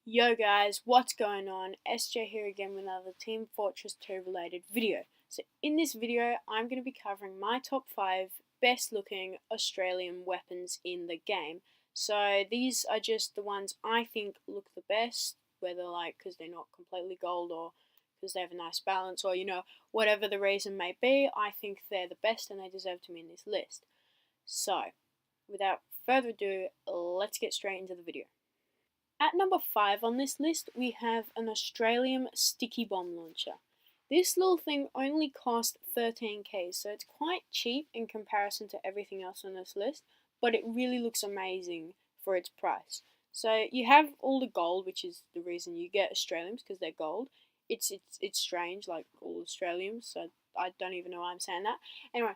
Yo guys, what's going on? SJ here again with another Team Fortress 2 related video. So in this video, I'm going to be covering my top 5 best looking Australian weapons in the game. So these are just the ones I think look the best, whether because they're not completely gold or because they have a nice balance or whatever the reason may be, I think they're the best and they deserve to be in this list. So without further ado, let's get straight into the video. At number 5 on this list, we have an Australium Stickybomb launcher. This little thing only cost 13k, so it's quite cheap in comparison to everything else on this list, but it really looks amazing for its price. So you have all the gold, which is the reason you get Australiums, because they're gold. It's strange, like all Australiums, so I don't even know why I'm saying that. Anyway,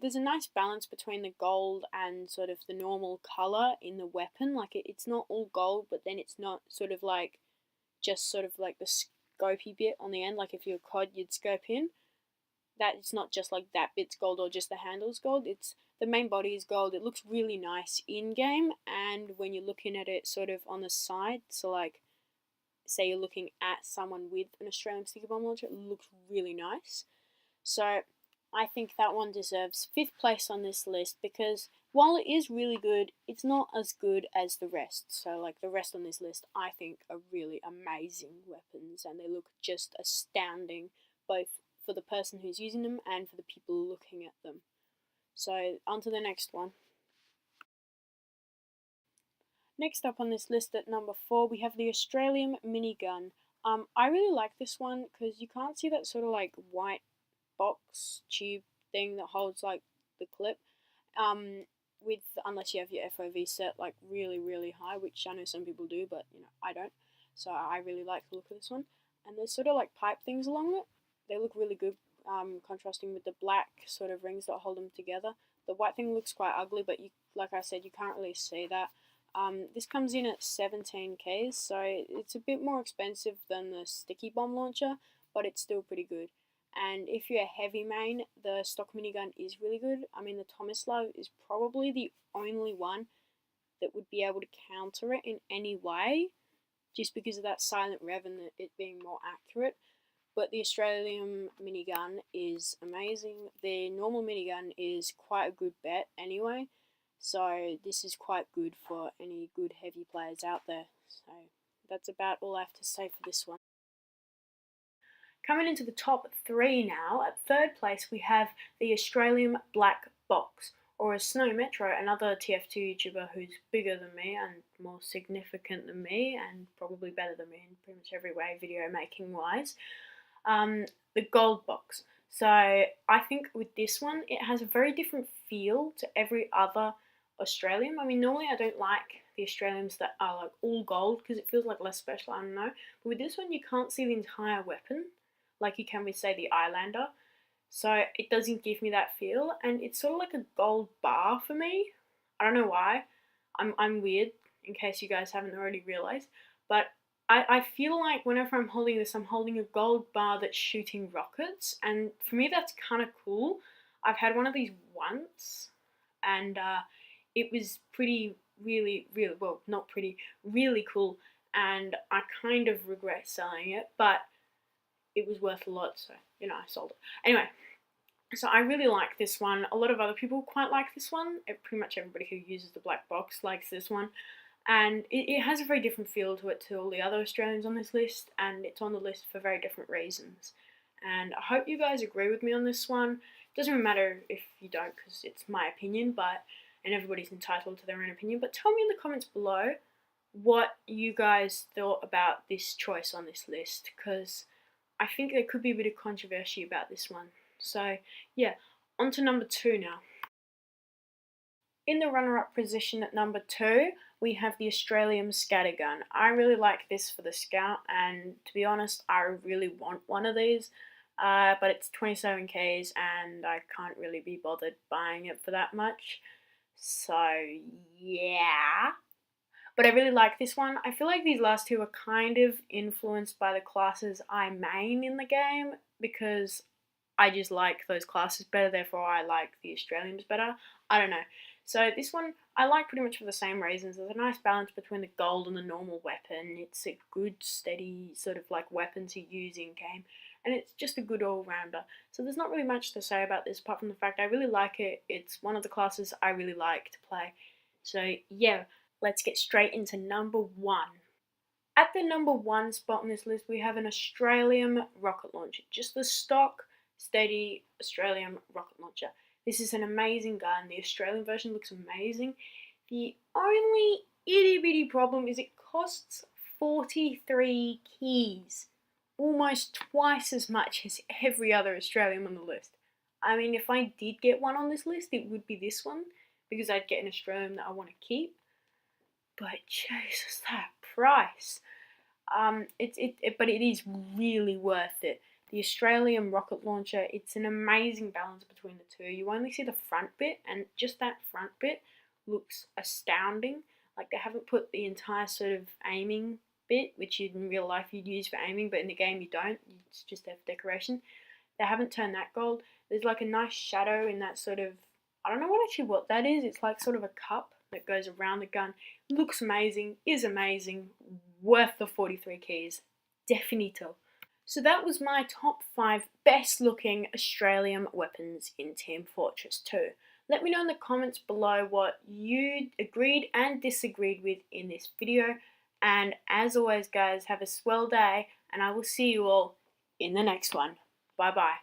there's a nice balance between the gold and sort of the normal color in the weapon. Like it's not all gold, but then it's not sort of like just sort of like the scopy bit on the end. Like if you're a COD, you'd scope in. That it's not just like that bit's gold or just the handle's gold. It's the main body is gold. It looks really nice in game, and when you're looking at it sort of on the side, so like say you're looking at someone with an Australian sticky bomb launcher, it looks really nice. So I think that one deserves 5th place on this list because while it is really good, it's not as good as the rest. So like the rest on this list I think are really amazing weapons and they look just astounding both for the person who's using them and for the people looking at them. So on to the next one. Next up on this list at number 4 we have the Australium Minigun. I really like this one because you can't see that sort of like white box tube thing that holds like the clip with unless you have your FOV set like really high, which I know some people do, but I don't. So I really like the look of this one, and there's sort of like pipe things along it. They look really good, contrasting with the black sort of rings that hold them together. The white thing looks quite ugly, but like I said, you can't really see that. This comes in at 17k, so it's a bit more expensive than the Stickybomb launcher, but it's still pretty good. And if you're a heavy main, the stock minigun is really good. I mean, the Tomislav is probably the only one that would be able to counter it in any way, just because of that silent rev and it being more accurate. But the Australium minigun is amazing. The normal minigun is quite a good bet anyway, so this is quite good for any good heavy players out there. So that's about all I have to say for this one. Coming into the top 3 now, at 3rd place we have the Australian Black Box, or as Snow Metro, another TF2 YouTuber who's bigger than me and more significant than me and probably better than me in pretty much every way video making wise, the gold box. So I think with this one it has a very different feel to every other Australium. I mean, normally I don't like the Australiums that are like all gold because it feels like less special, I don't know. But with this one you can't see the entire weapon like you can with, say, the Eyelander. So it doesn't give me that feel, and it's sort of like a gold bar for me. I don't know why. I'm weird, in case you guys haven't already realised. But I feel like whenever I'm holding this, I'm holding a gold bar that's shooting rockets, and for me that's kind of cool. I've had one of these once, and it was really, well, not pretty, really cool, and I kind of regret selling it, but it was worth a lot, so I sold it. Anyway, so I really like this one. A lot of other people quite like this one. Pretty much everybody who uses the black box likes this one, and it has a very different feel to it to all the other Australians on this list, and it's on the list for very different reasons. And I hope you guys agree with me on this one. It doesn't really matter if you don't, because it's my opinion, and everybody's entitled to their own opinion. But tell me in the comments below what you guys thought about this choice on this list, because I think there could be a bit of controversy about this one. So yeah, on to number 2 now. In the runner-up position at number 2, we have the Australium Scattergun. I really like this for the Scout, and to be honest, I really want one of these, but it's 27k's and I can't really be bothered buying it for that much. So yeah. But I really like this one. I feel like these last two are kind of influenced by the classes I main in the game because I just like those classes better, therefore I like the Australians better. I don't know. So this one I like pretty much for the same reasons. There's a nice balance between the gold and the normal weapon. It's a good, steady sort of like weapon to use in game, and it's just a good all-rounder. So there's not really much to say about this apart from the fact I really like it. It's one of the classes I really like to play. So yeah, let's get straight into number 1. At the number 1 spot on this list, we have an Australium rocket launcher. Just the stock, steady Australium rocket launcher. This is an amazing gun. The Australian version looks amazing. The only itty bitty problem is it costs 43 keys. Almost twice as much as every other Australium on the list. I mean, if I did get one on this list, it would be this one, because I'd get an Australium that I want to keep. But Jesus, that price. But it is really worth it. The Australian rocket launcher, it's an amazing balance between the two. You only see the front bit, and just that front bit looks astounding. Like, they haven't put the entire sort of aiming bit, which in real life you'd use for aiming, but in the game you don't. It's just there for decoration. They haven't turned that gold. There's like a nice shadow in that sort of, I don't know what that is. It's like sort of a cup that goes around the gun. Looks amazing, is amazing, worth the 43 keys. Definito. So that was my top 5 best looking Australian weapons in Team Fortress 2. Let me know in the comments below what you agreed and disagreed with in this video. And as always guys, have a swell day, and I will see you all in the next one. Bye bye.